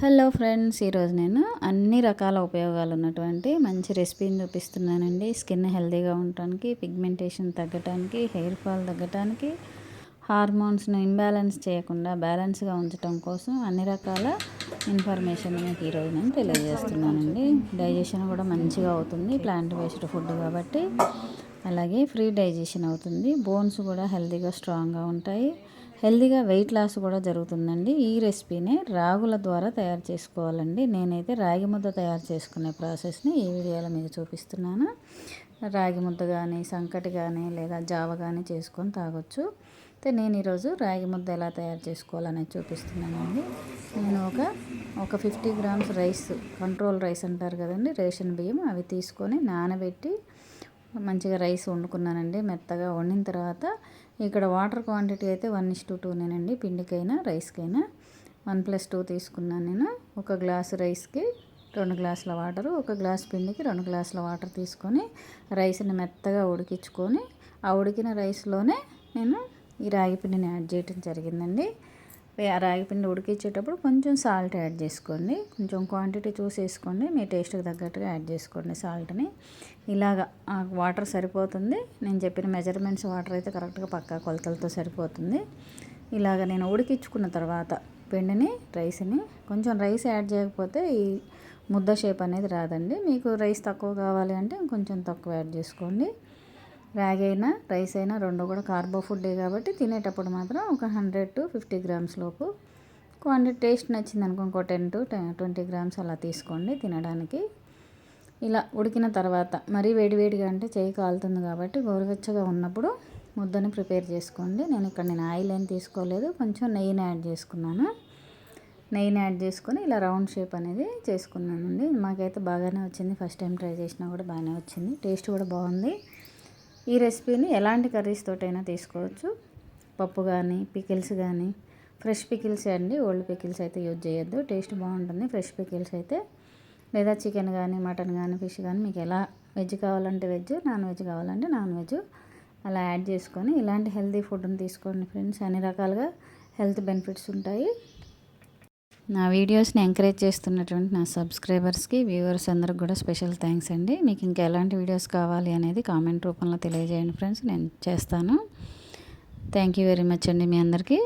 Hello friends, ఈరోజు నేను అన్ని రకాల ఉపయోగాలు ఉన్నటువంటి మంచి రెసిపీని చూపిస్తున్నానండి. స్కిన్ హెల్తీగా ఉండటానికి, పిగ్మెంటేషన్ తగ్గటానికి, హెయిర్ ఫాల్ తగ్గటానికి, హార్మోన్స్ను ఇంబ్యాలెన్స్ చేయకుండా బ్యాలెన్స్గా ఉంచడం కోసం అన్ని రకాల ఇన్ఫర్మేషన్ మీకు ఈరోజు నేను తెలియజేస్తున్నానండి. డైజెషన్ కూడా మంచిగా అవుతుంది, ప్లాంట్ బేస్డ్ ఫుడ్ కాబట్టి. అలాగే ఫ్రీ డైజెషన్ అవుతుంది, బోన్స్ కూడా హెల్తీగా స్ట్రాంగ్గా ఉంటాయి, హెల్తీగా వెయిట్ లాస్ కూడా జరుగుతుందండి. ఈ రెసిపీని రాగుల ద్వారా తయారు చేసుకోవాలండి. నేనైతే రాగి ముద్ద తయారు చేసుకునే ప్రాసెస్ని ఈ వీడియోలో మీకు చూపిస్తున్నాను. రాగి ముద్ద కానీ, సంకటి కానీ, లేదా జావ కానీ చేసుకొని తాగొచ్చు. అయితే నేను ఈరోజు రాగి ముద్ద ఎలా తయారు చేసుకోవాలనేది చూపిస్తున్నానండి. నేను ఒక 50 గ్రామ్స్ రైస్, కంట్రోల్ రైస్ అంటారు కదండి, రేషన్ బియ్యం, అవి తీసుకొని నానబెట్టి మంచిగా రైస్ వండుకున్నానండి. మెత్తగా వండిన తర్వాత ఇక్కడ వాటర్ క్వాంటిటీ అయితే 1:2నేనండి. పిండికైనా రైస్కైనా 1+2 తీసుకున్నాను నేను. ఒక గ్లాసు రైస్కి 2 గ్లాసుల వాటరు, ఒక గ్లాసు పిండికి 2 గ్లాసుల వాటర్ తీసుకొని రైస్ని మెత్తగా ఉడికించుకొని ఆ ఉడికిన రైస్లోనే నేను ఈ రాగి పిండిని యాడ్ చేయడం జరిగిందండి. ఆ రాగి పిండి ఉడికించేటప్పుడు కొంచెం సాల్ట్ యాడ్ చేసుకోండి, కొంచెం క్వాంటిటీ చూసేసుకోండి, మీ టేస్ట్కి తగ్గట్టుగా యాడ్ చేసుకోండి సాల్ట్ని. ఇలాగా వాటర్ సరిపోతుంది, నేను చెప్పిన మెజర్మెంట్స్ వాటర్ అయితే కరెక్ట్గా పక్కా కొలతలతో సరిపోతుంది. ఇలాగ నేను ఉడికించుకున్న తర్వాత పిండిని, రైస్ని, కొంచెం రైస్ యాడ్ చేయకపోతే ఈ ముద్ద షేప్ అనేది రాదండి. మీకు రైస్ తక్కువ కావాలి అంటే కొంచెం తక్కువ యాడ్ చేసుకోండి. రాగి అయినా రైస్ అయినా రెండు కూడా కార్బో ఫుడ్డే కాబట్టి తినేటప్పుడు మాత్రం ఒక 100 to 50 గ్రామ్స్ లోపు క్వాంటిటీ, టేస్ట్ నచ్చింది అనుకో ఇంకో 10 to 20 గ్రామ్స్ అలా తీసుకోండి తినడానికి. ఇలా ఉడికిన తర్వాత మరీ వేడివేడిగా అంటే చేయి కాలుతుంది కాబట్టి గోరువెచ్చగా ఉన్నప్పుడు ముద్దని ప్రిపేర్ చేసుకోండి. నేను ఆయిల్ ఏం తీసుకోలేదు, కొంచెం నెయ్యిని యాడ్ చేసుకున్నాను. నెయ్యిని యాడ్ చేసుకొని ఇలా రౌండ్ షేప్ అనేది చేసుకున్నానండి. మాకైతే బాగానే వచ్చింది, ఫస్ట్ టైం ట్రై చేసినా కూడా బాగానే వచ్చింది, టేస్ట్ కూడా బాగుంది. ఈ రెసిపీని ఎలాంటి కర్రీస్ తోటైనా తీసుకోవచ్చు, పప్పు కానీ, పికిల్స్ కానీ. ఫ్రెష్ పికిల్స్ అండి, ఓల్డ్ పికిల్స్ అయితే యూజ్ చేయొద్దు, టేస్ట్ బాగుంటుంది ఫ్రెష్ పికిల్స్ అయితే. లేదా చికెన్ కానీ, మటన్ కానీ, ఫిష్ కానీ, మీకు ఎలా వెజ్ కావాలంటే వెజ్, నాన్ వెజ్ కావాలంటే నాన్ వెజ్ అలా యాడ్ చేసుకొని ఇలాంటి హెల్తీ ఫుడ్ని తీసుకోండి ఫ్రెండ్స్. అన్ని రకాలుగా హెల్త్ బెనిఫిట్స్ ఉంటాయి. నా వీడియోస్ని ఎంకరేజ్ చేస్తున్నటువంటి నా సబ్స్క్రైబర్స్కి, వ్యూవర్స్ అందరికి కూడా స్పెషల్ థ్యాంక్స్ అండి. మీకు ఇంకా ఎలాంటి వీడియోస్ కావాలి అనేది కామెంట్ రూపంలో తెలియజేయండి ఫ్రెండ్స్, నేను చేస్తాను. థ్యాంక్ యూ వెరీ మచ్ అండి మీ అందరికీ.